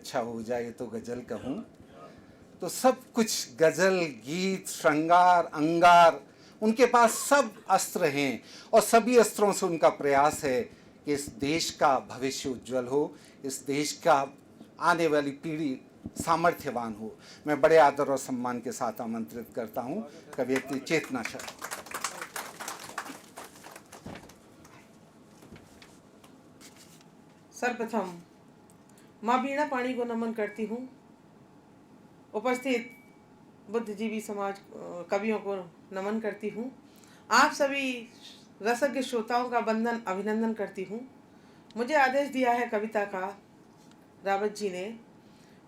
इच्छा हो जाए तो गज़ल कहूँ। तो सब कुछ गज़ल, गीत, श्रृंगार, अंगार, उनके पास सब अस्त्र हैं और सभी अस्त्रों से उनका प्रयास है कि इस देश का भविष्य उज्जवल हो, इस देश का आने वाली पीढ़ी सामर्थ्यवान हो। मैं बड़े आदर और सम्मान के साथ आमंत्रित करता हूँ कवयित्री चेतना शर्मा। सर्वप्रथम माँ वीणा पाणी को नमन करती हूँ। उपस्थित बुद्धिजीवी समाज कवियों को नमन करती हूँ। आप सभी रसज्ञ श्रोताओं का वंदन अभिनंदन करती हूँ। मुझे आदेश दिया है कविता का रावत जी ने।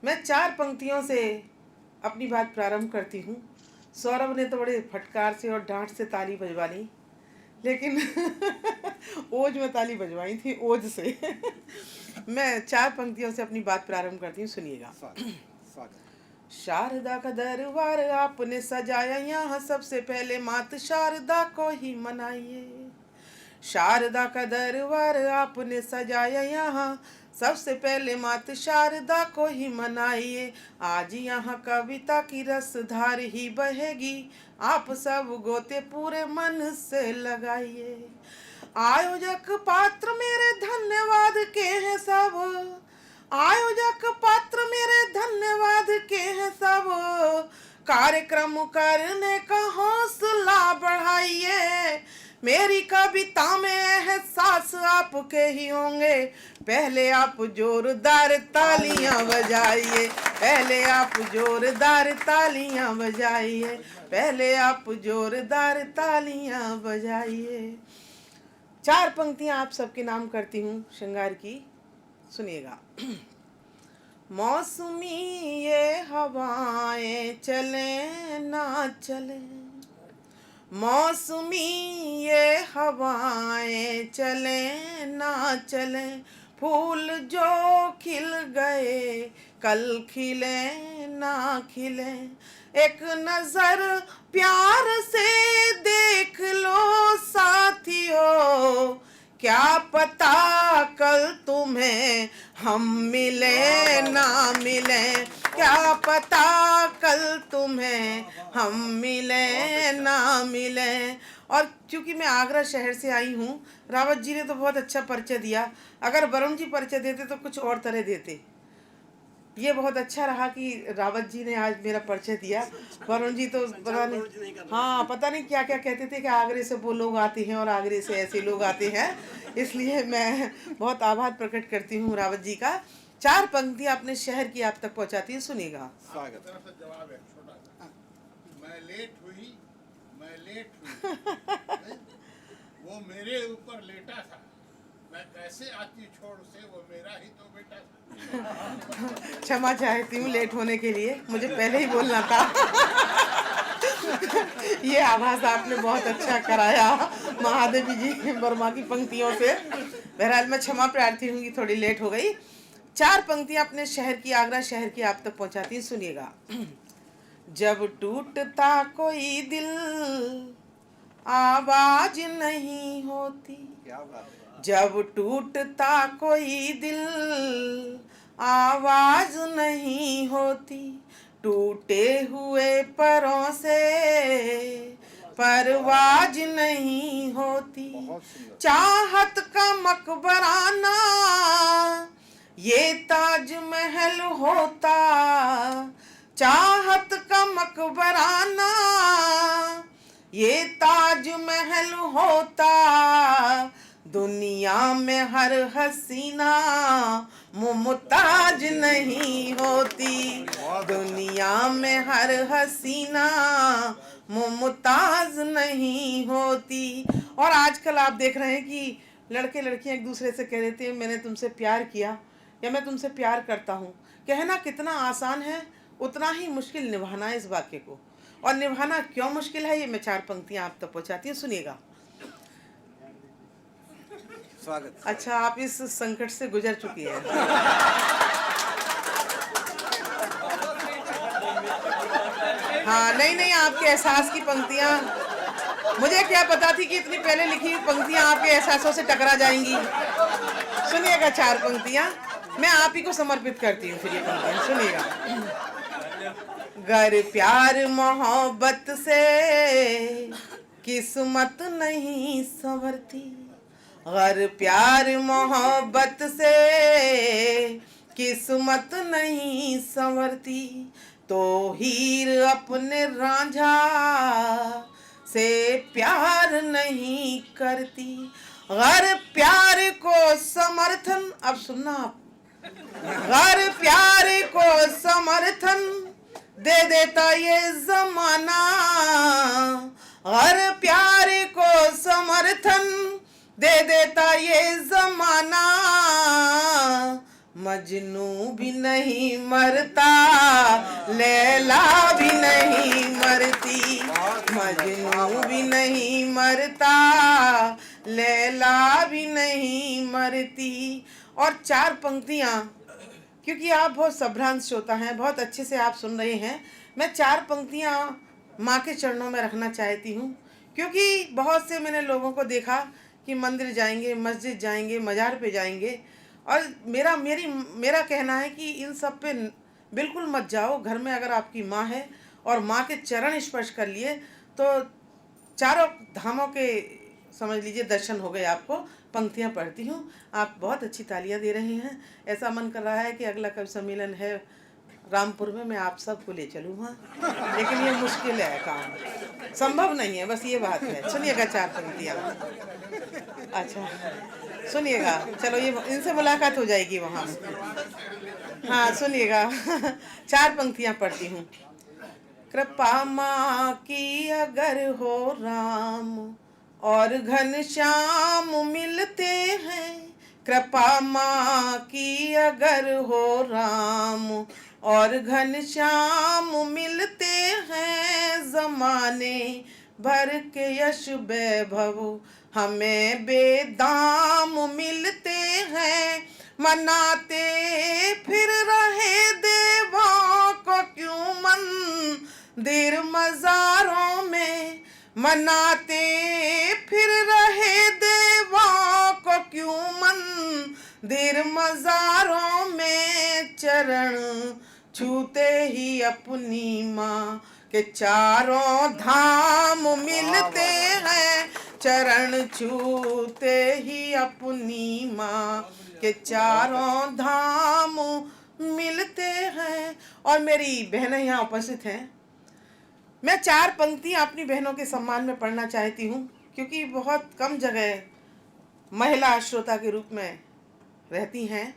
मैं 4 पंक्तियों से अपनी बात प्रारंभ करती हूँ। सौरभ ने तो बड़े फटकार से और डांट से ताली बजवा ली, लेकिन ओज में ताली बजवाई थी, ओज से। मैं 4 पंक्तियों से अपनी बात प्रारंभ करती हूँ, सुनिएगा। शारदा का दरबार आपने सजाया, यहाँ सबसे पहले मात शारदा को ही मनाइए। शारदा का दरबार आपने सजाया, यहाँ सबसे पहले मात शारदा को ही मनाइए। आज यहाँ कविता की रसधार ही बहेगी, आप सब गोते पूरे मन से लगाइए। आयोजक पात्र मेरे धन्यवाद के हैं सब, आयोजक पात्र मेरे धन्यवाद के हैं सब। कार्यक्रम करने का हौसला बढ़ाइए। मेरी कविता में एहसास आपके ही होंगे। पहले आप जोरदार तालियां बजाइए, पहले आप जोरदार तालियां बजाइए, पहले आप जोरदार तालियां बजाइए। 4 पंक्तियां आप सबके नाम करती हूँ श्रृंगार की, सुनिएगा। मौसमी ये हवाएं चले ना चले, मौसमी ये हवाएं चले ना चले, फूल जो खिल गए कल खिले ना खिले। एक नजर प्यार से देख लो साथियों, क्या पता कल तुम्हें हम मिले ना मिले, क्या पता कल तुम्हें हम मिले ना मिले। और चूंकि मैं आगरा शहर से आई हूँ, रावत जी ने तो बहुत अच्छा परिचय दिया। अगर वरुण जी परिचय देते तो कुछ और तरह देते। ये बहुत अच्छा रहा कि रावत जी ने आज मेरा परिचय दिया। वरुण जी तो पता नहीं, हाँ पता नहीं क्या क्या कहते थे कि आगरे से वो लोग आते हैं और आगरे से ऐसे लोग आते हैं। इसलिए मैं बहुत आभार प्रकट करती हूँ रावत जी का। 4 पंक्तियाँ अपने शहर की आप तक पहुँचाती है, सुनिएगा। जवाब है छोटा सा। मैं लेट हुई, मैं लेट हुई। वो मेरे ऊपर लेटा था, मैं कैसे आती छोड़ से, वो मेरा ही तो बेटा था। क्षमा चाहती हूँ लेट होने के लिए, मुझे पहले ही बोलना था। ये आभास आपने बहुत अच्छा कराया महादेवी जी वर्मा की पंक्तियों से। बहरहाल मैं क्षमा प्रार्थी हूँ कि थोड़ी लेट हो गई। 4 पंक्तियाँ अपने शहर की, आगरा शहर की आप तक पहुँचाती हूँ, सुनिएगा। जब टूटता कोई दिल आवाज नहीं होती, क्या बात है। जब टूटता कोई दिल आवाज नहीं होती, टूटे हुए परों से परवाज नहीं होती। चाहत का मकबराना ये ताजमहल होता, चाहत का मकबराना ये ताजमहल होता। दुनिया में हर हसीना मुमताज नहीं होती, दुनिया में हर हसीना मुमताज नहीं होती। और आजकल आप देख रहे हैं कि लड़के लड़कियां एक दूसरे से कह देते हैं मैंने तुमसे प्यार किया या मैं तुमसे प्यार करता हूँ। कहना कितना आसान है, उतना ही मुश्किल निभाना है इस वाक्य को। और निभाना क्यों मुश्किल है, ये मैं 4 पंक्तियां आप तक पहुँचाती हूँ, सुनिएगा। स्वागत। अच्छा, आप इस संकट से गुजर चुकी हैं। हाँ, नहीं, आपके एहसास की पंक्तियाँ, मुझे क्या पता थी कि इतनी पहले लिखी हुई पंक्तियाँ आपके एहसासों से टकरा जाएंगी। सुनिएगा 4 पंक्तियाँ। मैं आप ही को समर्पित करती हूँ फिर ये पंक्तियाँ, सुनिएगा। गर प्यार मोहब्बत से किस्मत नहीं संवरती, गर प्यार मोहब्बत से किस्मत नहीं संवरती, तो हीर अपने रांझा से प्यार नहीं करती। गर प्यार को समर्थन, अब सुनना आप, गर प्यार को समर्थन दे देता ये जमाना, गर प्यार को समर्थन दे देता ये जमाना, मजनू भी नहीं मरता, लैला भी नहीं मरती, मजनू भी नहीं मरता, लैला भी नहीं मरती। और 4 पंक्तियाँ, क्योंकि आप बहुत सभ्रांत श्रोता हैं, बहुत अच्छे से आप सुन रहे हैं, मैं 4 पंक्तियाँ माँ के चरणों में रखना चाहती हूँ। क्योंकि बहुत से मैंने लोगों को देखा कि मंदिर जाएंगे, मस्जिद जाएंगे, मज़ार पे जाएंगे, और मेरा कहना है कि इन सब पे बिल्कुल मत जाओ। घर में अगर आपकी माँ है और माँ के चरण स्पर्श कर लिए तो चारों धामों के समझ लीजिए दर्शन हो गए आपको। पंक्तियाँ पढ़ती हूँ, आप बहुत अच्छी तालियाँ दे रहे हैं। ऐसा मन कर रहा है कि अगला कवि सम्मेलन है रामपुर में, मैं आप सबको ले चलूँ वहाँ, लेकिन ये मुश्किल है, काम संभव नहीं है, बस ये बात है। सुनिएगा 4 पंक्तियाँ, अच्छा सुनिएगा, चलो ये इनसे मुलाकात हो जाएगी वहाँ। हाँ सुनिएगा 4 पंक्तियाँ पढ़ती हूँ। कृपा माँ की अगर हो राम और घनश्याम मिलते हैं, कृपा माँ की अगर हो राम और घनश्याम मिलते हैं, जमाने भर के यश वैभव हमें बेदाम मिलते हैं, मनाते फिर रहे देवों को क्यों मंदिर मज़ारों में, मनाते फिर रहे देवों को क्यों मंदिर मज़ारों में, चरण छूते ही अपनी माँ के चारों धाम मिलते हैं, चरण छूते ही अपनी माँ के चारों धाम मिलते हैं। और मेरी बहनें यहाँ उपस्थित हैं, मैं 4 पंक्तियाँ अपनी बहनों के सम्मान में पढ़ना चाहती हूँ, क्योंकि बहुत कम जगह महिला श्रोता के रूप में रहती हैं।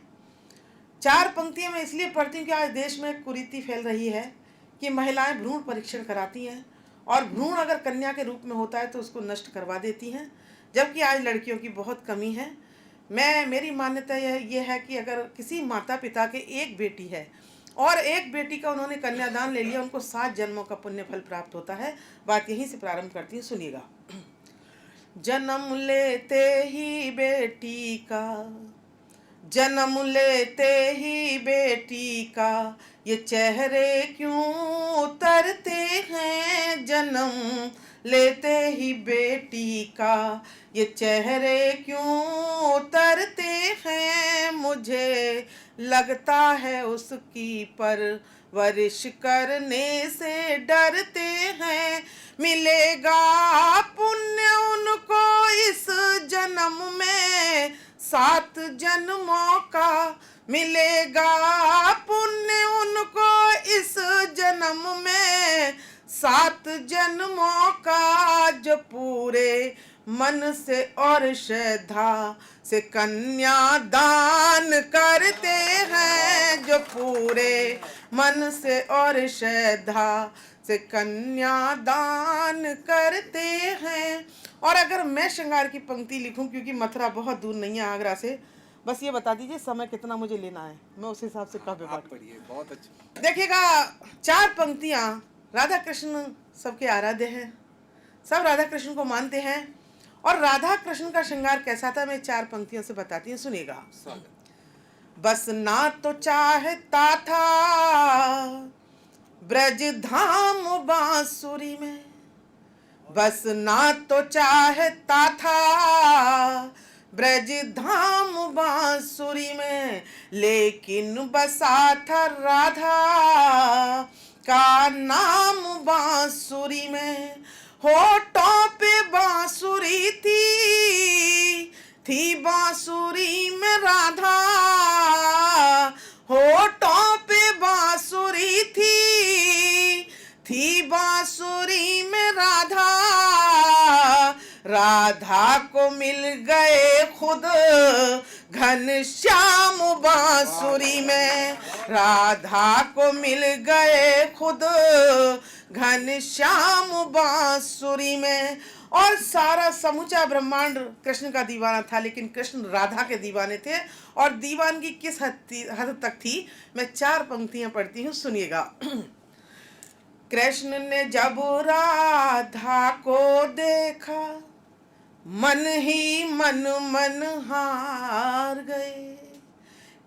4 पंक्तियाँ मैं इसलिए पढ़ती हूँ कि आज देश में एक कुरीति फैल रही है कि महिलाएं भ्रूण परीक्षण कराती हैं और भ्रूण अगर कन्या के रूप में होता है तो उसको नष्ट करवा देती हैं, जबकि आज लड़कियों की बहुत कमी है। मेरी मान्यता ये है कि अगर किसी माता पिता के एक बेटी है और एक बेटी का उन्होंने कन्यादान ले लिया, उनको 7 जन्मों का पुण्य फल प्राप्त होता है। बात यहीं से प्रारंभ करती हूँ, सुनिएगा। जन्म लेते ही बेटी का, जन्म लेते ही बेटी का ये चेहरे क्यों उतरते हैं, जन्म लेते ही बेटी का ये चेहरे क्यों उतरते हैं, मुझे लगता है उसकी परवरिश करने से डरते हैं, मिलेगा पुण्य उनको इस जन्म में 7 जन्मों का, मिलेगा पुण्य उनको इस जन्म में 7 जन्मों का, जो पूरे मन से और श्रद्धा से कन्या दान करते हैं, जो पूरे मन से और श्रद्धा से कन्या दान करते हैं। और अगर मैं श्रृंगार की पंक्ति लिखूं, क्योंकि मथुरा बहुत दूर नहीं है आगरा से, बस ये बता दीजिए समय कितना मुझे लेना है, मैं उस हिसाब से काव्य पाठ पढ़िए। बहुत अच्छा। देखिएगा 4 पंक्तियाँ। राधा कृष्ण सबके आराध्य हैं, सब राधा कृष्ण को मानते हैं, और राधा कृष्ण का श्रृंगार कैसा था मैं 4 पंक्तियों से बताती हूँ, सुनिएगा। बस ना तो चाहता था ब्रज धाम बांसुरी में, बस ना तो चाहता था ब्रज धाम बांसुरी में, लेकिन बसा था राधा का नाम बांसुरी में। होठों पे बांसुरी थी बांसुरी में राधा, होठों पे बांसुरी थी बांसुरी में राधा। राधा को मिल गए खुद घनश्याम बांसुरी में, राधा को मिल गए खुद घनश्याम बांसुरी में। और सारा समूचा ब्रह्मांड कृष्ण का दीवाना था, लेकिन कृष्ण राधा के दीवाने थे। और दीवानगी किस हद तक थी, मैं 4 पंक्तियां पढ़ती हूँ, सुनिएगा। कृष्ण ने जब राधा को देखा, मन ही मन हार गए।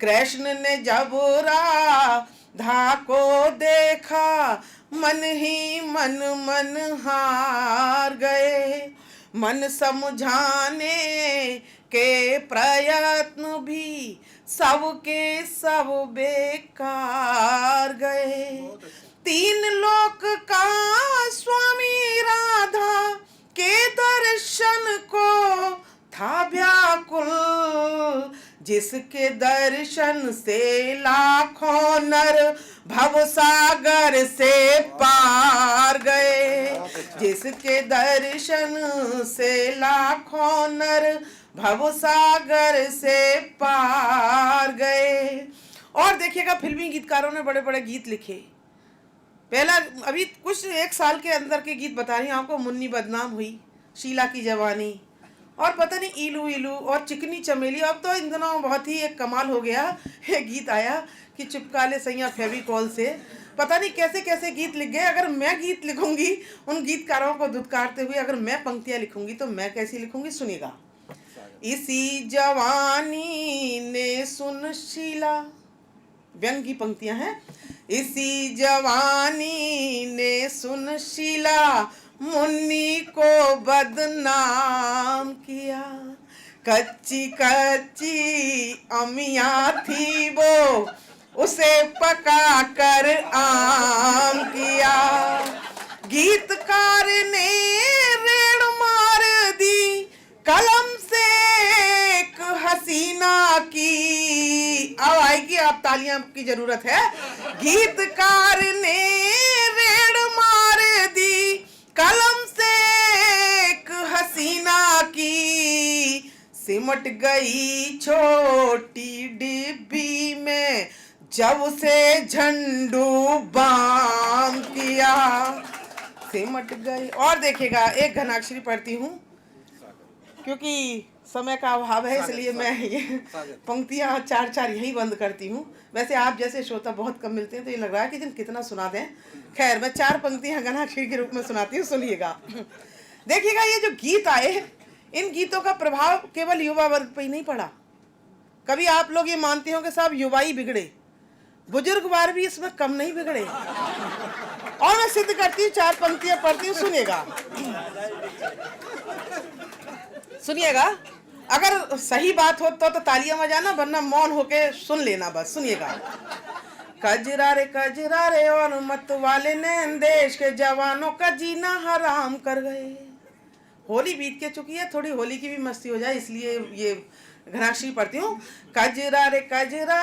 कृष्ण ने जब राधा को देखा, मन ही मन हार गए। मन समझाने के प्रयत्न भी सबके सब बेकार गए। 3 लोक का स्वामी राधा के दर्शन को था व्याकुल, जिसके दर्शन से लाखों नर भवसागर से पार गए। जिसके दर्शन से लाखों नर भवसागर से पार गए। और देखिएगा, फिल्मी गीतकारों ने बड़े बड़े गीत लिखे। पहला अभी कुछ 1 साल के अंदर के गीत बता रही हूँ आपको। मुन्नी बदनाम हुई, शीला की जवानी, और पता नहीं इलू इलू, और चिकनी चमेली। अब तो इन दिनों बहुत ही एक कमाल हो गया, एक गीत आया कि चिपका ले सैया फेविकॉल से। पता नहीं कैसे कैसे गीत लिख गए। अगर मैं गीत लिखूंगी उन गीतकारों को धुतकारते हुए, अगर मैं पंक्तियां लिखूंगी तो मैं कैसी लिखूंगी, सुनिएगा। इसी जवानी ने सुन शीला, व्यंग की पंक्तियां हैं। इसी जवानी ने सुन शीला, मुन्नी को बदनाम किया। कच्ची कच्ची अमिया थी वो, उसे पका कर आम किया। गीतकार ने रेड़ मार दी कलम से एक हसीना की। अब आएगी, आप तालियां की जरूरत है। गीतकार ने रेड़ मार दी कलम से एक हसीना की। सिमट गई छोटी डिब्बी में, जब उसे झंडू बाम किया। सिमट गई। और देखिएगा, एक घनाक्षरी पढ़ती हूँ क्योंकि समय का अभाव है, इसलिए मैं ये पंक्तियाँ 4 यही बंद करती हूँ। वैसे आप जैसे श्रोता बहुत कम मिलते हैं, तो ये लग रहा है कि जिन कितना सुना दें। खैर, मैं 4 पंक्तियाँ घनाक्षरी के रूप में सुनाती हूँ, सुनिएगा। देखिएगा, ये जो गीत आए, इन गीतों का प्रभाव केवल युवा वर्ग पर ही नहीं पड़ा। कभी आप लोग ये मानते हो कि साहब युवा ही बिगड़े, बुजुर्ग वार भी इसमें कम नहीं बिगड़े। और मैं सिद्ध करती हूँ, 4 पंक्तियाँ पढ़ती हूँ, सुनिएगा। सुनिएगा, अगर सही बात हो तो तालियां बजाना, वरना मौन होके सुन लेना बस। सुनिएगा। कजरा रे और मत वाले ने देश के जवानों का जीना हराम कर गए। होली बीत के चुकी है, थोड़ी होली की भी मस्ती हो जाए, इसलिए ये घनाक्षरी पढ़ती हूँ। कजरा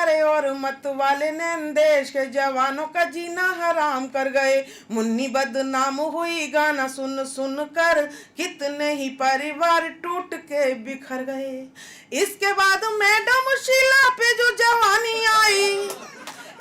रे और मत वाले ने देश के जवानों का जीना हराम कर गए। मुन्नी बदनाम हुई, गाना सुन सुन कर कितने ही परिवार टूट के बिखर गए। इसके बाद मैडम शीला पे जो जवानी आई,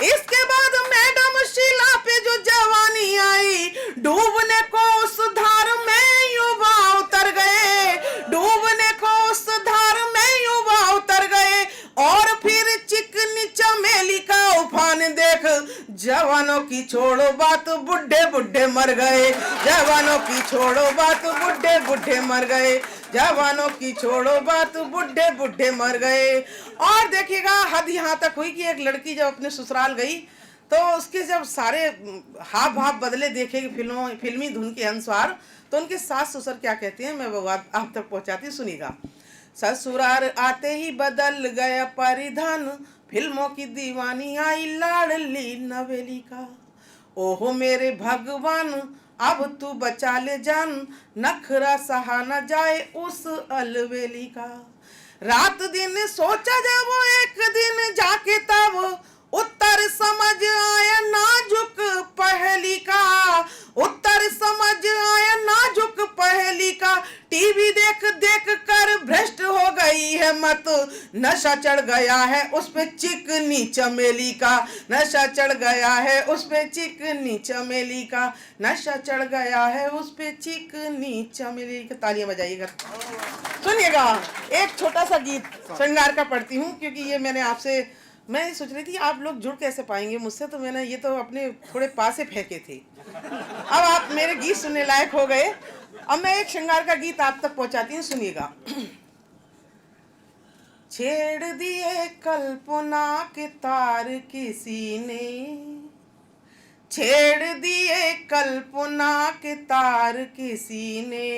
इसके बाद मैडम शीला पे जो जवानी आई, डूबने को उस धार में युवा उतर गए। डूबने को उस धार में युवा उतर गए। और फिर चिकनी चमेली का उफान देख, जवानों की छोड़ो बात, बुढ़े बुढ़े मर गए। जवानों की छोड़ो बात, बुढ़े बुढ़े मर गए। जवानों की छोड़ो बात, बुढ़े बुढ़े मर गए। और देखिएगा, हद यहाँ तक हुई कि एक लड़की जब अपने ससुराल गई, तो उसके जब सारे हाव भाव बदले देखे फिल्मी धुन के अनुसार, तो उनके सास ससुर क्या कहते हैं, मैं वो आप तक पहुंचाती हूँ, सुनिएगा। ससुराल आते ही बदल गया परिधान, फिल्मों की दीवानी आई लाडली नवेली का। ओहो मेरे भगवान अब तू बचा ले जान, नखरा सहा न जाए उस अलवेली का। रात दिन सोचा जब वो एक दिन जाके तब, उत्तर समझ आया नाजुक पहेली का। उत्तर समझ आया नाजुक पहेली का। टीवी देख देख कर भ्रष्ट हो गई है मत, नशा चढ़ गया है उस पे चिकनी चमेली का। नशा चढ़ गया है उस पे चिकनी चमेली का। नशा चढ़ गया है उस पे चिकनी चमेली का। तालियां बजाइएगा। सुनिएगा एक छोटा सा गीत श्रृंगार का पढ़ती हूँ, क्योंकि ये मैंने आपसे, मैं सोच रही थी आप लोग जुड़ कैसे पाएंगे मुझसे, तो मैंने ये तो अपने थोड़े पास से फेंके थे। अब आप मेरे गीत सुनने लायक हो गए। अब मैं एक श्रृंगार का गीत आप तक पहुंचाती हूँ, सुनिएगा। छेड़ दिए कल्पना के तार किसी ने, छेड़ दिए कल्पना के तार किसी ने,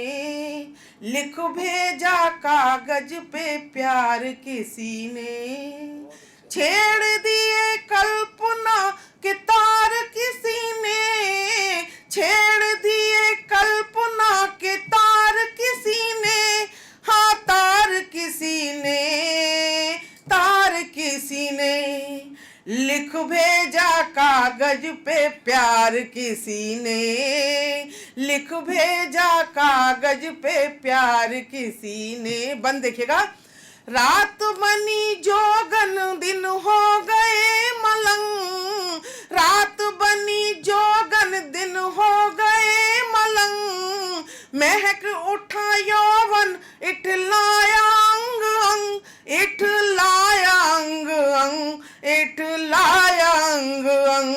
लिख भेजा कागज पे प्यार किसी ने। छेड़ दिए कल्पना के तार किसी ने, छेड़ दिए कल्पना के तार किसी ने। हाँ तार किसी ने, तार किसी ने, लिख भेजा कागज पे प्यार किसी ने। लिख भेजा कागज पे प्यार किसी ने। बंद देखिएगा। रात बनी जोगन दिन हो गए मलंग, रात बनी जोगन दिन हो गए मलंग। महक उठा यौवन इठलाया अंग अंग, इठलाया अंग अंग, इठलाया अंग अंग।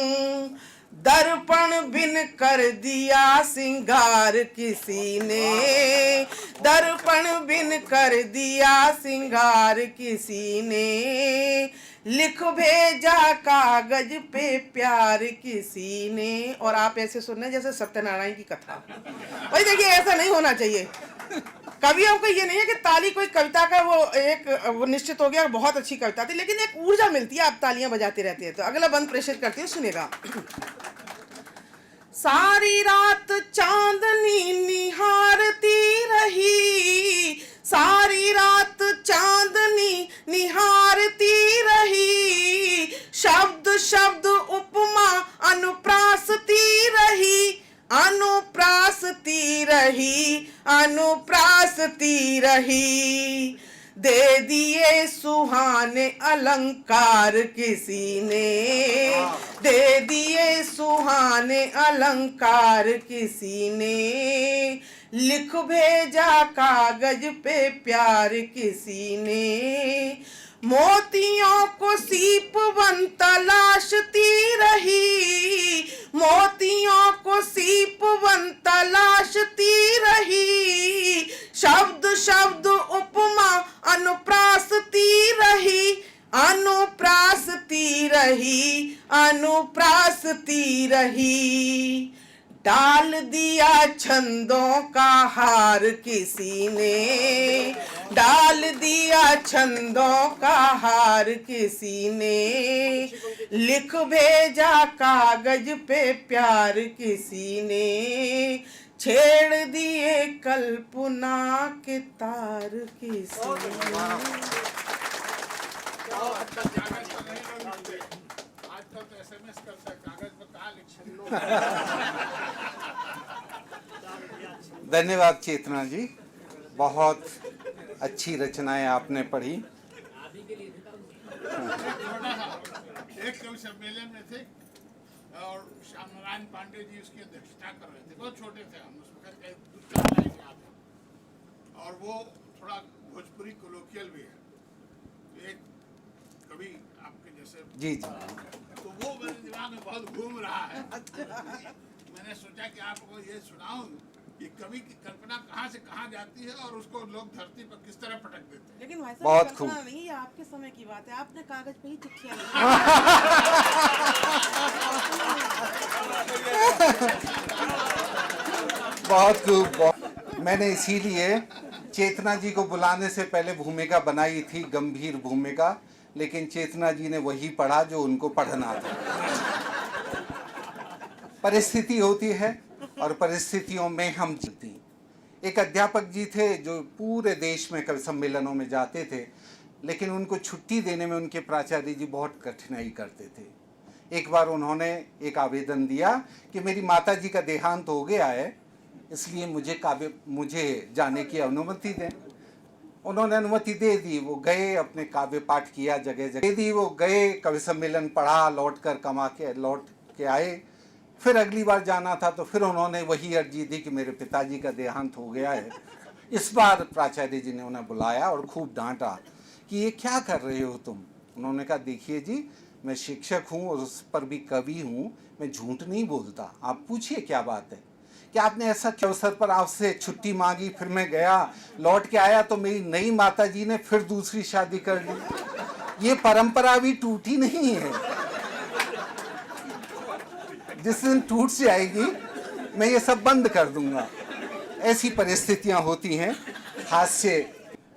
दर्पण बिन कर दिया सिंगार किसी ने, दर्पण बिन कर दिया सिंगार किसी ने। लिख भेजा कागज पे प्यार किसी ने। और आप ऐसे सुनने जैसे सत्यनारायण की कथा। भाई देखिए ऐसा नहीं होना चाहिए। कवियों को ये नहीं है कि ताली कोई कविता का वो निश्चित हो गया बहुत अच्छी कविता थी, लेकिन एक ऊर्जा मिलती है आप तालियां बजाते रहते हैं। तो अगला बंद प्रेषित करती हूँ, सुनेगा। सारी रात चांदनी निहारती रही, सारी रात चांदनी निहारती रही। शब्द शब्द उपमा अनुप्रासती रही, अनुप्रासती रही, अनुप्रासती रही। दे दिए सुहाने अलंकार किसी ने, दे दिए सुहाने अलंकार किसी ने। लिख भेजा कागज पे प्यार किसी ने। मोतियों को सीपवन तलाशती रही, मोतियों को सीपवन तलाशती रही। शब्द शब्द उपमा अनुप्रासती रही, अनुप्रासती रही, अनुप्रासती रही। डाल दिया छंदों का हार किसी ने, डाल दिया छंदों का हार किसी ने। लिख भेजा कागज पे प्यार किसी ने। छेड़ दिए कल्पना के तार किसी ने। आजकल तो SMS करता है, कागज पर कहाँ लिख। धन्यवाद चेतना जी, बहुत अच्छी रचनाएं आपने पढ़ी। एक कवि सम्मेलन में थे और श्याम नारायण पांडे जी उसकी अध्यक्षता कर रहे थे। बहुत छोटे थे हम, उसमें और वो थोड़ा भोजपुरी कोलोकियल भी है। एक कवि आपके जैसे जी जी। तो वो मेरे दिमाग में बहुत घूम रहा है। मैंने सोचा कि आपको ये सुनाऊं कि कवि की कल्पना कहाँ से कहाँ जाती है और उसको लोग धरती पर किस तरह पटक देते हैं। लेकिन वैसा बहुत कल्पना खूब। नहीं, ये आपके समय की बात है। आपने कागज पे ही चिट्ठियां बहुत खूब। मैंने इसीलिए चेतना जी को बुलाने से पहले भूमिका बनाई थी, गंभीर भूमिका, लेकिन चेतना जी ने वही पढ़ा जो उनको पढ़ना था। परिस्थिति होती है और परिस्थितियों में हम जीती। एक अध्यापक जी थे जो पूरे देश में कवि सम्मेलनों में जाते थे, लेकिन उनको छुट्टी देने में उनके प्राचार्य जी बहुत कठिनाई करते थे। एक बार उन्होंने एक आवेदन दिया कि मेरी माता जी का देहांत हो गया है, इसलिए मुझे जाने की अनुमति दें। उन्होंने अनुमति दे दी। वो गए, अपने काव्य पाठ किया, जगह जगह दी। वो गए, कवि सम्मेलन पढ़ा, लौट के आए। फिर अगली बार जाना था तो फिर उन्होंने वही अर्जी दी कि मेरे पिताजी का देहांत हो गया है। इस बार प्राचार्य जी ने उन्हें बुलाया और खूब डांटा कि ये क्या कर रहे हो तुम। उन्होंने कहा, देखिए जी, मैं शिक्षक हूँ और उस पर भी कवि हूँ, मैं झूठ नहीं बोलता। आप पूछिए क्या बात है कि आपने ऐसा क्या अवसर पर आपसे छुट्टी मांगी, फिर मैं गया, लौट के आया तो मेरी नई माता जी ने फिर दूसरी शादी कर ली। ये परंपरा अभी टूटी नहीं है। जिस दिन टूट जाएगी मैं ये सब बंद कर दूंगा। ऐसी परिस्थितियां होती हैं। हास्य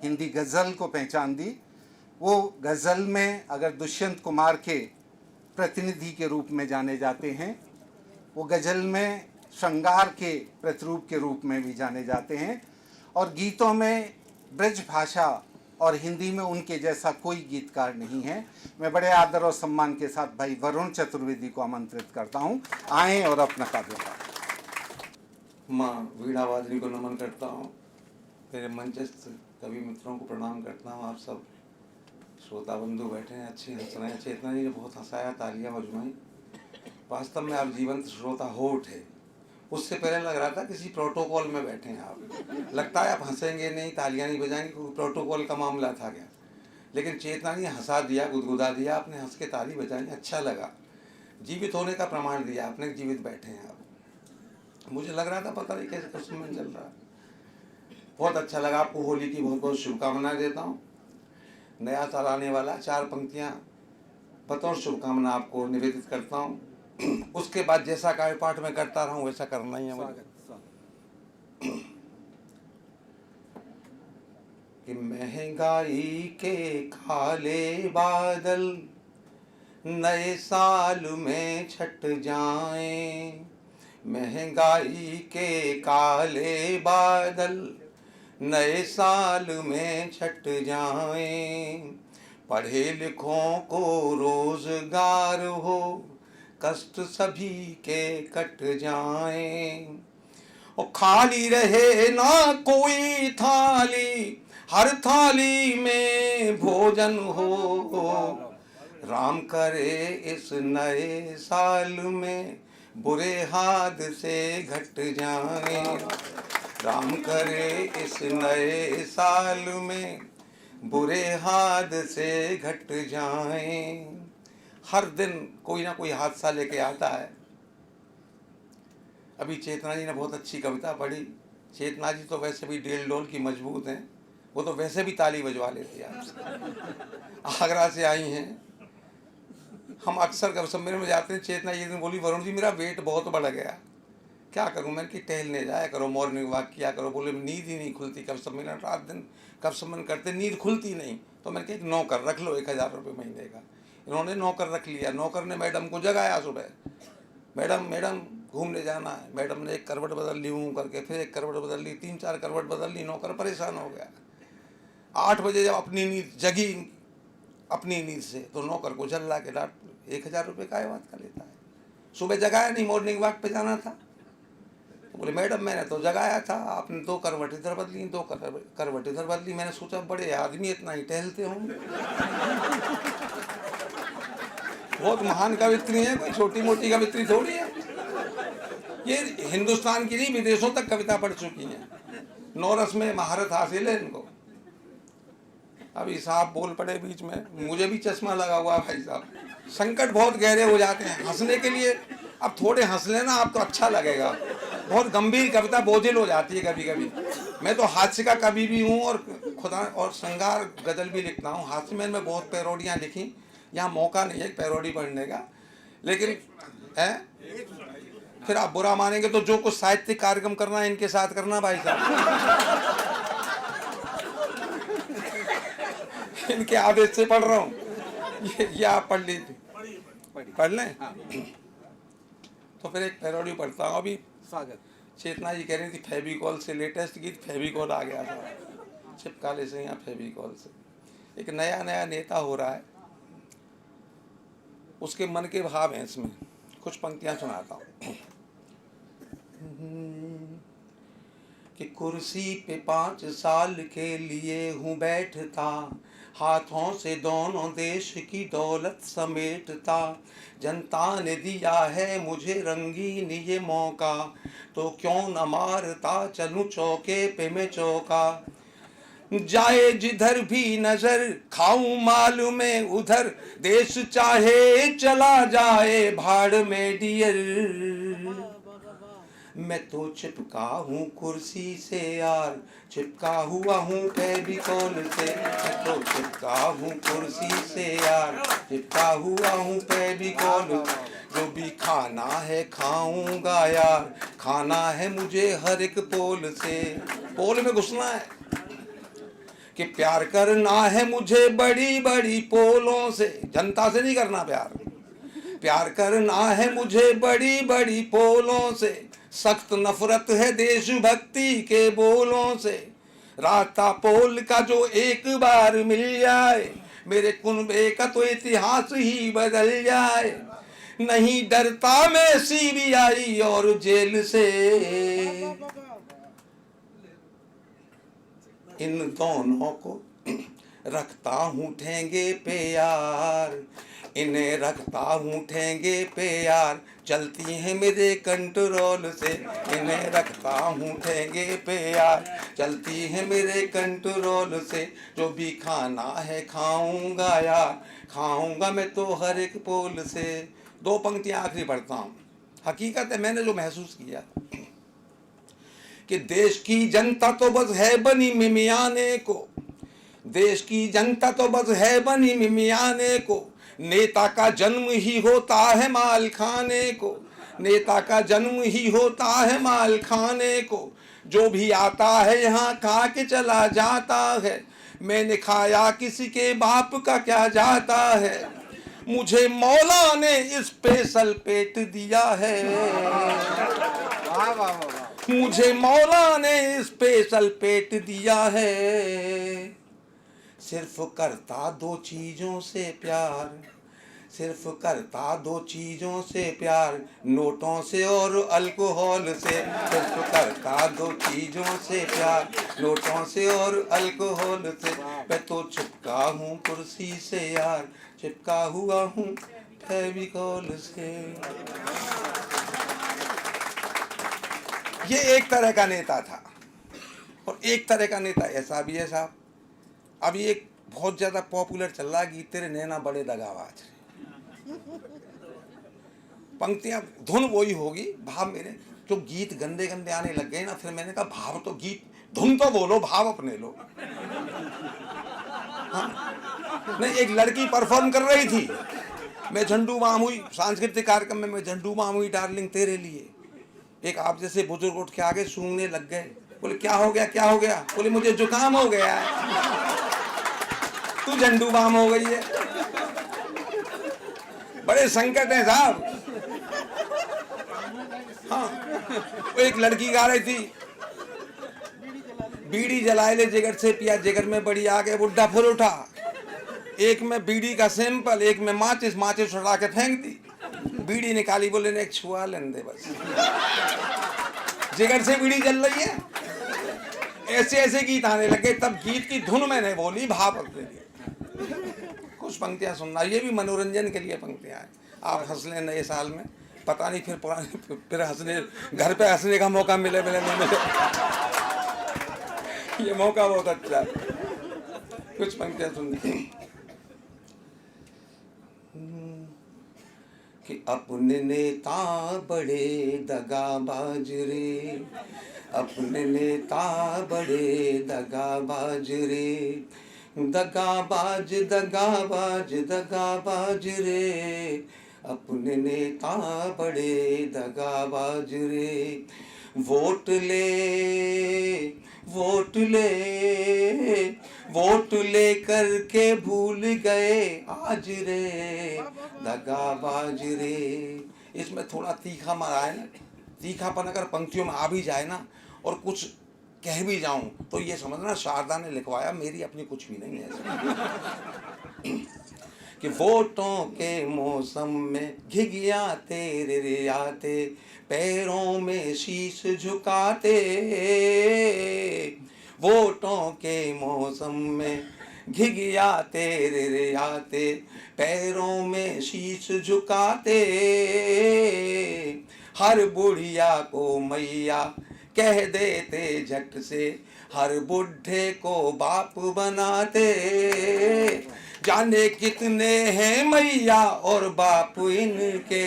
हिंदी गज़ल को पहचान दी। वो गज़ल में अगर दुष्यंत कुमार के प्रतिनिधि के रूप में जाने जाते हैं, वो गज़ल में श्रृंगार के प्रतिरूप के रूप में भी जाने जाते हैं, और गीतों में ब्रज भाषा और हिंदी में उनके जैसा कोई गीतकार नहीं है। मैं बड़े आदर और सम्मान के साथ भाई वरुण चतुर्वेदी को आमंत्रित करता हूँ, आएँ और अपना काव्य पाठें। माँ वीणा वादनी को नमन करता हूँ। मेरे मंचस्थ कवि मित्रों को प्रणाम करता हूँ। आप सब श्रोता बंधु बैठे हैं, अच्छे हंस रहे हैं। चेतना जी ने बहुत हंसाया, तालियां बजवाई। वास्तव में आप जीवंत श्रोता हो उठे। उससे पहले लग रहा था किसी प्रोटोकॉल में बैठे हैं आप। लगता है आप हंसेंगे नहीं, तालियां नहीं बजाएंगे, क्योंकि प्रोटोकॉल का मामला था क्या। लेकिन चेतना ने हंसा दिया, गुदगुदा दिया, आपने हंस के ताली बजाई, अच्छा लगा। जीवित होने का प्रमाण दिया आपने, जीवित बैठे हैं आप। मुझे लग रहा था पता नहीं कैसे कुछ समय चल रहा है। बहुत अच्छा लगा। आपको होली की बहुत बहुत शुभकामनाएं देता हूँ। नया साल आने वाला, 4 पंक्तियाँ बतौर शुभकामना आपको निवेदित करता हूँ। उसके बाद जैसा काव्य पाठ में करता रहा हूँ वैसा करना ही है मुझे। कि महंगाई के काले बादल नए साल में छट जाएं। महंगाई के काले बादल नए साल में छट जाएं। पढ़े लिखों को रोजगार हो, कष्ट सभी के कट जाएं। और खाली रहे ना कोई थाली, हर थाली में भोजन हो। राम करे इस नए साल में बुरे हादसे घट जाएं। राम करे इस नए साल में बुरे हादसे घट जाएं। हर दिन कोई ना कोई हादसा लेके आता है। अभी चेतना जी ने बहुत अच्छी कविता पढ़ी। चेतना जी तो वैसे भी डेल डोल की मजबूत हैं, वो तो वैसे भी ताली बजवा लेती है। आगरा से आई हैं। हम अक्सर कवि सम्मेलन में जाते हैं। चेतना जी ने बोली, वरुण जी मेरा वेट बहुत बढ़ गया, क्या करूं। मैंने कि टहलने जाया करो, मॉर्निंग वॉक किया करो। बोले नींद ही नहीं खुलती, कवि सम्मेलन रात दिन कवि सम्मेलन करते, नींद खुलती नहीं। तो मैंने कहा एक नौकर रख लो, 1000 रुपये महीने का। इन्होंने नौकर रख लिया। नौकर ने मैडम को जगाया सुबह, मैडम घूमने जाना है। मैडम ने एक करवट बदल ली ऊँ करके, फिर एक करवट बदल ली, 3-4 करवट बदल ली। नौकर परेशान हो गया। 8 बजे जब अपनी नींद जगी, अपनी नींद से, तो नौकर को झल्ला के डांट, 1000 रुपये का बात का लेता है। सुबह जगाया नहीं, मॉर्निंग वॉक पे जाना था। तो बोले मैडम मैंने तो जगाया था, आपने 2 करवट इधर बदली, 2 करवट इधर बदली। मैंने सोचा बड़े आदमी इतना ही टहलते होंगे। बहुत महान कवित्री है, कोई छोटी मोटी कवित्री थोड़ी है। ये हिंदुस्तान की नहीं, विदेशों तक कविता पढ़ चुकी हैं। नौरस में महारत हासिल है इनको। अभी साहब बोल पड़े बीच में, मुझे भी चश्मा लगा हुआ है भाई साहब। संकट बहुत गहरे हो जाते हैं। हंसने के लिए अब थोड़े हंस लेना आप तो अच्छा लगेगा। बहुत गंभीर कविता बोझिल हो जाती है कभी कभी। मैं तो हास्य का कवि भी हूँ और खुदा और श्रृंगार गजल भी लिखता हूँ। हास्य में मैं बहुत पैरोडियाँ लिखी। यहाँ मौका नहीं है पैरोडी पढ़ने का, लेकिन है फिर आप बुरा मानेंगे तो जो कुछ साहित्यिक कार्यक्रम करना है इनके साथ करना भाई साहब। इनके आदेश से पढ़ रहा हूँ। ये आप पढ़ लीजिए, पढ़ लें। हाँ, तो फिर एक पैरोडी पढ़ता हूँ। अभी स्वागत। चेतना जी कह रही थी फेविकॉल से, लेटेस्ट गीत फेविकॉल आ गया था, चिपका ले से यहाँ फेविकॉल से। एक नया नया नेता हो रहा है, उसके मन के भाव हैं इसमें, कुछ पंक्तियां सुनाता हूँ। कि कुर्सी पे 5 साल के लिए हूँ बैठता, हाथों से दोनों देश की दौलत समेटता। जनता ने दिया है मुझे रंगीन ये मौका, तो क्यों न मारता चलूं चौके पे मैं चौका। जाए जिधर भी नजर खाऊं माल में उधर, देश चाहे चला जाए भाड़ में डियर। मैं तो चिपका हूँ कुर्सी से यार, चिपका हुआ हूँ फेविकॉल से। मैं तो चिपका हूँ कुर्सी से यार, चिपका हुआ हूँ फेविकॉल। जो भी खाना है खाऊंगा यार, खाना है मुझे हर एक पोल से। पोल में घुसना है कि प्यार करना है मुझे बड़ी बड़ी पोलों से, जनता से नहीं करना प्यार। प्यार करना है मुझे बड़ी बड़ी पोलों से, सख्त नफरत है देशभक्ति के बोलों से। रास्ता पोल का जो एक बार मिल जाए, मेरे कुनबे का तो इतिहास ही बदल जाए। नहीं डरता मैं CBI और जेल से, इन दोनों को रखता हूँ ठेंगे पे यार, इन्हें रखता हूँ ठेंगे पे यार। चलती हैं मेरे कंट्रोल से, इन्हें रखता हूँ ठेंगे पे यार, चलती हैं मेरे कंट्रोल से। जो भी खाना है खाऊंगा यार, खाऊंगा मैं तो हर एक पोल से। 2 पंक्तियां आखिरी पढ़ता हूँ। हकीकत है मैंने जो महसूस किया कि देश की जनता तो बस है बनी मिमियाने को, देश की जनता तो बस है बनी मिमियाने को। नेता का जन्म ही होता है माल खाने को, नेता का जन्म ही होता है माल खाने को। जो भी आता है यहाँ खा के चला जाता है, मैंने खाया किसी के बाप का क्या जाता है। मुझे मौला ने स्पेशल पेट दिया है, वाह वाह वाह वाह। मुझे मौला ने स्पेशल पेट दिया है। सिर्फ करता 2 चीजों से प्यार, सिर्फ करता 2 चीजों से प्यार, नोटों से और अल्कोहल से। सिर्फ करता 2 चीजों से प्यार, नोटों से और अल्कोहल से। मैं तो चिपका हूँ कुर्सी से यार, चिपका हुआ हूँ फेविकॉल से। ये एक तरह का नेता था, और एक तरह का नेता ऐसा भी है साहब। अभी एक बहुत ज्यादा पॉपुलर चल रहा है गीत, तेरे नैना बड़े दगाबाज। पंक्तियां धुन वही होगी, भाव मेरे जो गीत गंदे गंदे आने लग गए ना, फिर मैंने कहा भाव तो गीत, धुन तो बोलो, भाव अपने लो। हाँ? नहीं, एक लड़की परफॉर्म कर रही थी, मैं झंडू मामुई सांस्कृतिक कार्यक्रम में, मैं झंडू मामुई डार्लिंग तेरे लिए। एक आप जैसे बुजुर्ग उठ के आगे सूंघने लग गए, बोले क्या हो गया क्या हो गया? बोले मुझे जुकाम हो गया है। तू झंडू बाम हो गई है। बड़े संकट हैं साहब। हाँ, एक लड़की गा रही थी, बीड़ी जलाए ले जिगर से पिया, जिगर में बड़ी आग है बुड्ढा फिर उठा। एक में बीड़ी का सैंपल, एक में माचिस, माचिस उड़ा के फेंक दी। बीड़ी निकाली, बोले ने एक छुआ लेने दे बस। जिगर से बीड़ी जल रही है। ऐसे ऐसे गीत आने लगे, तब गीत की धुन मैंने बोली, भाव अपने लिए। कुछ पंक्तियां सुनना, ये भी मनोरंजन के लिए पंक्तियां हैं। आप हंस लें नए साल में, पता नहीं फिर पुराने फिर हंसने, घर पे हंसने का मौका मिले मिले नहीं मिले। ये मौका बहुत अच्छा है। कुछ पंक्तियां सुननी कि अपने नेता बड़े दगाबाज रे, अपने नेता बड़े दगाबाज रे, दगाबाज दगाबाज दगाबाज रे, अपने नेता बड़े दगाबाज रे। वोट ले वोट ले वोट लेकर के भूल गए आज रे दगाबाज रे। इसमें थोड़ा तीखा मारा है ना, तीखापन अगर पंक्तियों में आ भी जाए ना और कुछ कह भी जाऊं तो ये समझना शारदा ने लिखवाया, मेरी अपनी कुछ भी नहीं है। कि वोटों के मौसम में घिघियाते रे आते, पैरों में शीश झुकाते। वोटों के मौसम में घिघियाते रे आते, पैरों में शीश झुकाते। हर बुढ़िया को मैया कह देते झट से, हर बुढ़े को बाप बनाते। जाने कितने हैं मैया और बाप इनके,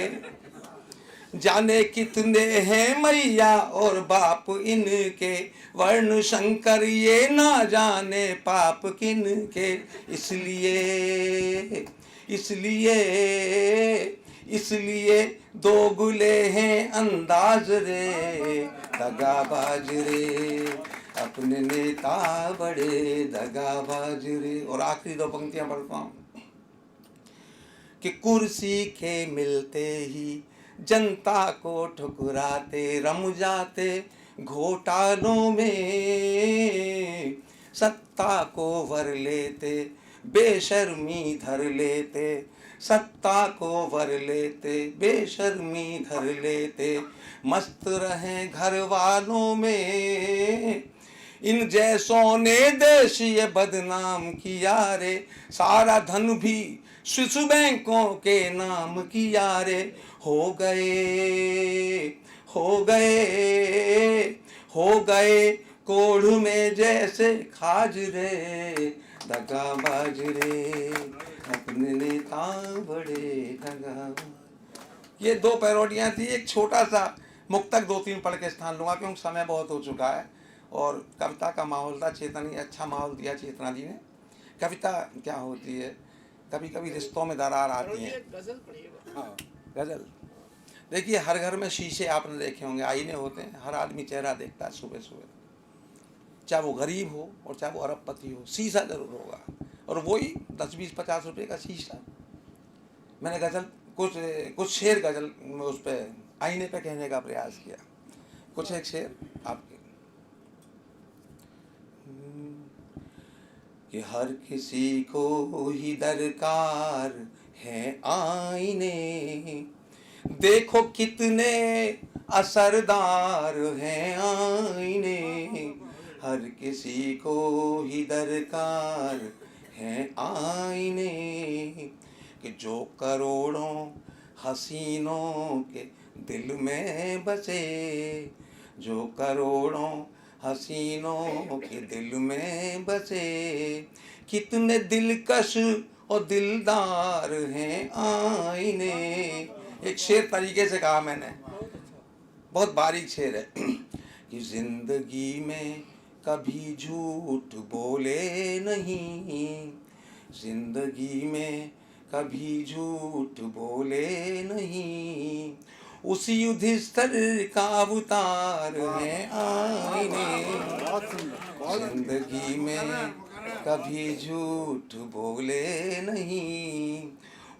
जाने कितने हैं मैया और बाप इनके, वर्ण शंकर ये ना जाने पाप किन के। इसलिए इसलिए इसलिए दोगुले हैं अंदाज रे दगाबाज रे, अपने नेता बड़े दगाबाज रे। और आखिरी दो पंक्तियां पढ़ता हूं कि कुर्सी के मिलते ही जनता को ठुकराते, रम जाते घोटालों में। सत्ता को वर लेते, बेशर्मी धर लेते, सत्ता को वर लेते, बेशर्मी धर लेते। मस्त रहें घर वालों में, इन जैसों ने देश ये बदनाम किया रे। सारा धन भी स्विस बैंकों के नाम किया रे। हो गए हो गए हो गए कोढ़ में जैसे खाज रे दगाबाज रे, अपने नेता बड़े दगाबाज। ये दो पैरोडियां थी। एक छोटा सा मुक्तक दो तीन पढ़ के स्थान लूंगा क्योंकि समय बहुत हो चुका है और कविता का माहौल था। चेतना ने अच्छा माहौल दिया, चेतना जी ने। कविता क्या होती है, कभी कभी रिश्तों में दरार आती है। हाँ गजल देखिए, हर घर में शीशे आपने देखे होंगे, आईने होते हैं। हर आदमी चेहरा देखता है सुबह सुबह, चाहे वो गरीब हो और चाहे वो अरबपति हो, शीशा जरूर होगा। और वही 10 20 50 रुपए का शीशा। मैंने गजल कुछ शेर गजल उस पर आईने पे कहने का प्रयास किया। कुछ एक शेर आपके कि हर किसी को ही दरकार है आईने, देखो कितने असरदार हैं आईने। हर किसी को ही दरकार है आईने, कि जो करोड़ों हसीनों के दिल में बसे, जो करोड़ों हसीनों के दिल में बसे। कितने दिलकश और दिलदार हैं आईने। एक शेर तरीके से कहा मैंने, बहुत बारीक शेर है कि जिंदगी में कभी झूठ बोले नहीं, जिंदगी में कभी झूठ बोले नहीं। उसी युधिष्ठिर का अवतार है आईने। जिंदगी में कभी झूठ बोले नहीं,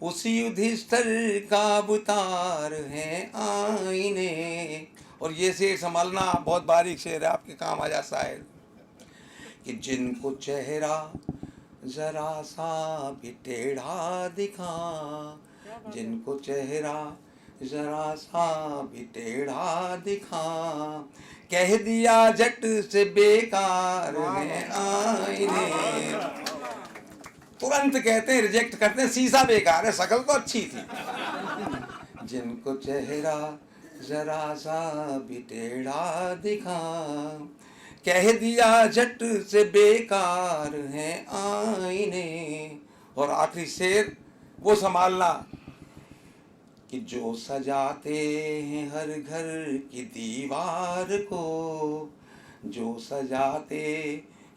उसी युधिष्ठिर का अवतार है आईने। और ये शेर संभालना बहुत बारीक शेर है, आपके काम आ जा शायद। कि जिनको चेहरा जरा सा भी टेढ़ा दिखा, जिनको चेहरा जरा सा भी टेढ़ा दिखा, कह दिया झट से बेकार है आईने। तुरंत कहते हैं, रिजेक्ट करते हैं, शीशा बेकार है, शक्ल तो अच्छी थी। जिनको चेहरा जरा सा भी टेढ़ा दिखा, कह दिया झट से बेकार है आईने। और आखिरी शेर वो संभालना कि जो सजाते हैं हर घर की दीवार को, जो सजाते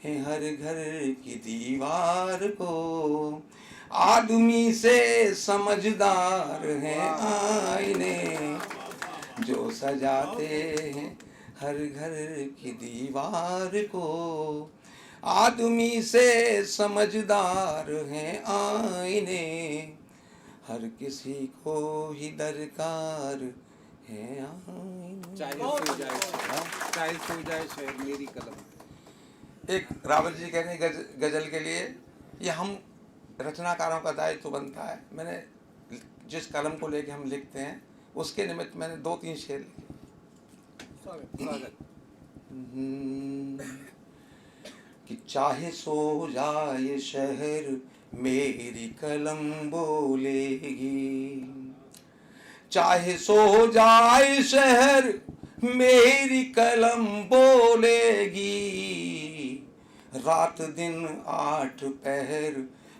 हैं हर घर की दीवार को, आदमी से समझदार हैं आईने। जो सजाते हैं हर घर की दीवार को, आदमी से समझदार हैं आईने, हर किसी को ही दरकार है आईने। चाहे सो जाए शहर मेरी कलम। एक रावल जी कह रहे हैं गजल के लिए, ये हम रचनाकारों का दायित्व तो बनता है। मैंने जिस कलम को लेके हम लिखते हैं उसके निमित्त मैंने 2-3 शेर लिखे। कि चाहे सो जाए शहर मेरी कलम बोलेगी, चाहे सो जाए शहर मेरी कलम बोलेगी, रात दिन 8 पहर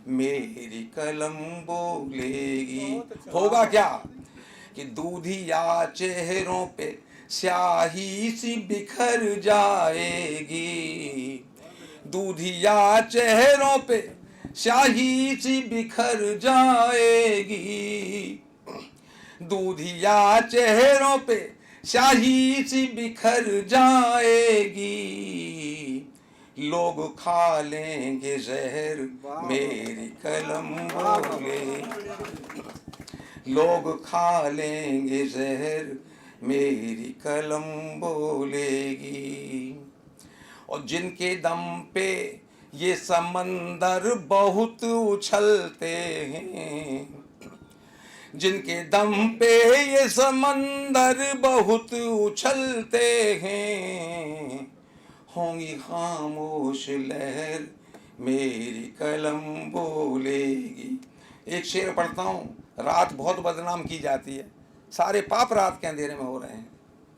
मेरी कलम बोलेगी। होगा क्या कि दूधिया चेहरों पे स्याही सी बिखर जाएगी, दूधिया चेहरों पे स्याही सी बिखर जाएगी, दूधिया चेहरों पे स्याही सी बिखर जाएगी, लोग खा लेंगे जहर मेरी कलम बोलेगी, लोग खा लेंगे जहर मेरी कलम बोलेगी। और जिनके दम पे ये समंदर बहुत उछलते हैं, जिनके दम पे ये समंदर बहुत उछलते हैं, होंगी खामोश लहर मेरी कलम बोलेगी। एक शेर पढ़ता हूँ, रात बहुत बदनाम की जाती है, सारे पाप रात के अंधेरे में हो रहे हैं।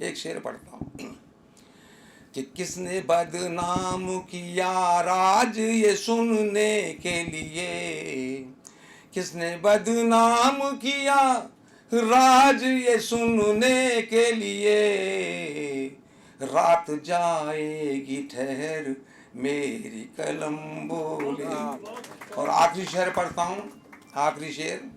एक शेर पढ़ता हूँ कि किसने बदनाम किया राज ये सुनने के लिए, किसने बदनाम किया राज ये सुनने के लिए, रात जाएगी ठहर मेरी कलम बोलेगी। और आखिरी शेर पढ़ता हूँ, आखिरी शेर,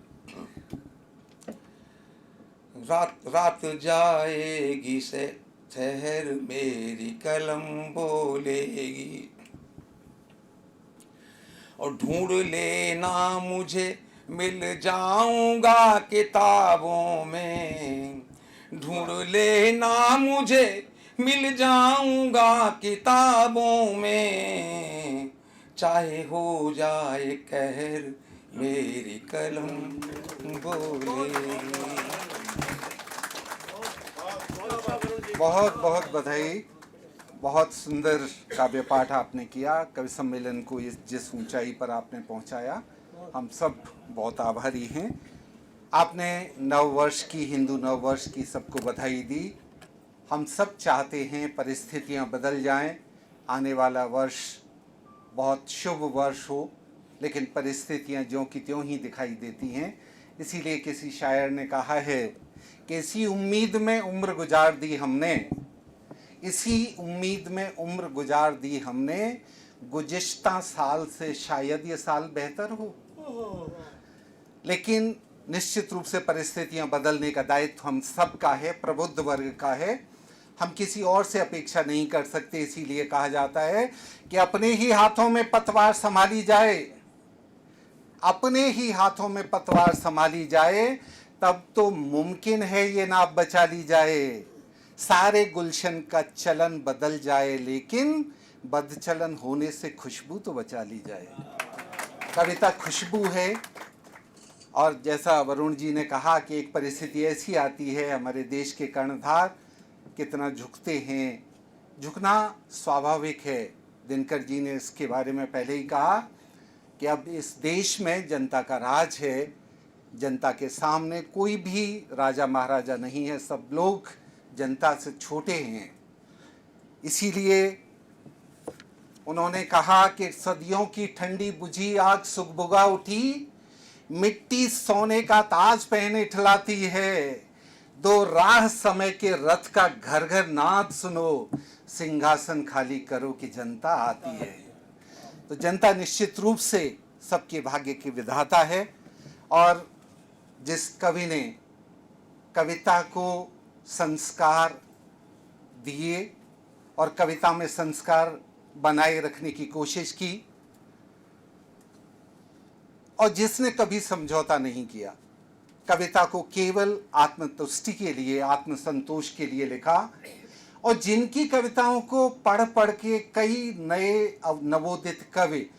रात जाएगी से ठहर मेरी कलम बोलेगी। और ढूंढ लेना मुझे मिल जाऊंगा किताबों में, ढूंढ लेना मुझे मिल जाऊंगा किताबों में, चाहे हो जाए कहर मेरी कलम बोलेगी। बहुत बहुत बधाई। बहुत सुंदर काव्य पाठ आपने किया, कवि सम्मेलन को जिस ऊंचाई पर आपने पहुंचाया, हम सब बहुत आभारी हैं। आपने नववर्ष की, हिंदू नववर्ष की सबको बधाई दी। हम सब चाहते हैं परिस्थितियां बदल जाएं, आने वाला वर्ष बहुत शुभ वर्ष हो, लेकिन परिस्थितियां ज्यों की त्यों ही दिखाई देती हैं। इसीलिए किसी शायर ने कहा है कि इसी उम्मीद में उम्र गुजार दी हमने, इसी उम्मीद में उम्र गुजार दी हमने, गुज़िश्ता साल से शायद ये साल बेहतर हो। लेकिन निश्चित रूप से परिस्थितियां बदलने का दायित्व हम सब का है, प्रबुद्ध वर्ग का है। हम किसी और से अपेक्षा नहीं कर सकते। इसीलिए कहा जाता है कि अपने ही हाथों में पतवार संभाली जाए, अपने ही हाथों में पतवार संभाली जाए, तब तो मुमकिन है ये नाव बचा ली जाए। सारे गुलशन का चलन बदल जाए, लेकिन बदचलन होने से खुशबू तो बचा ली जाए। कविता खुशबू है। और जैसा वरुण जी ने कहा कि एक परिस्थिति ऐसी आती है, हमारे देश के कर्णधार कितना झुकते हैं, झुकना स्वाभाविक है। दिनकर जी ने इसके बारे में पहले ही कहा कि अब इस देश में जनता का राज है, जनता के सामने कोई भी राजा महाराजा नहीं है, सब लोग जनता से छोटे हैं। इसीलिए उन्होंने कहा कि सदियों की ठंडी बुझी आग सुगबुगा उठी, मिट्टी सोने का ताज पहने ठिलाती है, दो राह समय के रथ का घर घर नाद सुनो, सिंहासन खाली करो कि जनता आती है। तो जनता निश्चित रूप से सबके भाग्य की विधाता है। और जिस कवि ने कविता को संस्कार दिए और कविता में संस्कार बनाए रखने की कोशिश की और जिसने कभी समझौता नहीं किया। कविता को केवल आत्मतुष्टि के लिए, आत्मसंतोष के लिए लिखा और जिनकी कविताओं को पढ़ पढ़ के कई नए नवोदित कवि